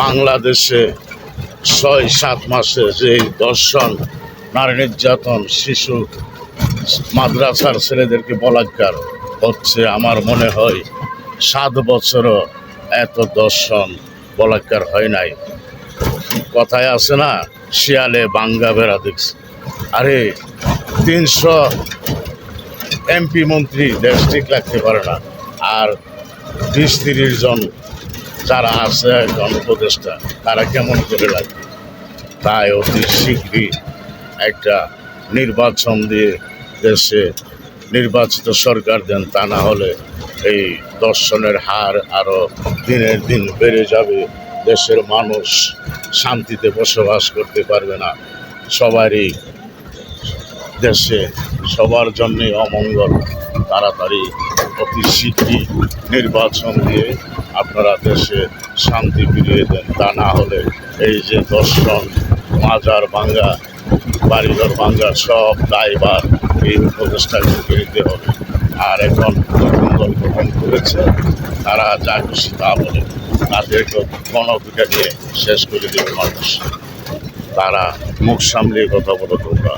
বাংলাদেশে ৬-৭ মাসে যে দর্শন, নারী নির্যাতন, শিশু মাদ্রাসার ছেলেদেরকে বলাৎকার হচ্ছে, আমার মনে হয় ৭ বছরও এত দর্শন বলাৎকার হয় নাই। কথায় আছে না, শিয়ালে বাঙ্গা বেড়া দেখছে। আরে ৩০০ এমপি মন্ত্রী দেশ ঠিক রাখতে পারে না, আর ২০-৩০ জন যারা আছে এখন উপদেষ্টা, তারা কেমন করে লাগবে? তাই অতি শীঘ্রই একটা নির্বাচন দিয়ে দেশে নির্বাচিত সরকার দেন, তা না হলে এই দর্শনের হার আরও দিনের দিন বেড়ে যাবে। দেশের মানুষ শান্তিতে বসবাস করতে পারবে না। সবারই দেশে সবার জন্যই অমঙ্গল। তাড়াতাড়ি অতি শীঘ্রই নির্বাচন দিয়ে আপনারা দেশে শান্তি ফিরিয়ে দেন, তা না হলে এই যে দর্শন, মাজার ভাঙ্গা, বাড়িঘর ভাঙ্গা, সব দায়ভার এই উপদেষ্টাকে নিতে হবে। আর এখন নতুন দল গঠন করেছে, তারা যা খুশি তা বলে, তাদেরকে গণপিটা নিয়ে শেষ করে দেবে মানুষ। তারা মুখ সামলিয়ে কথা বলো তোমরা।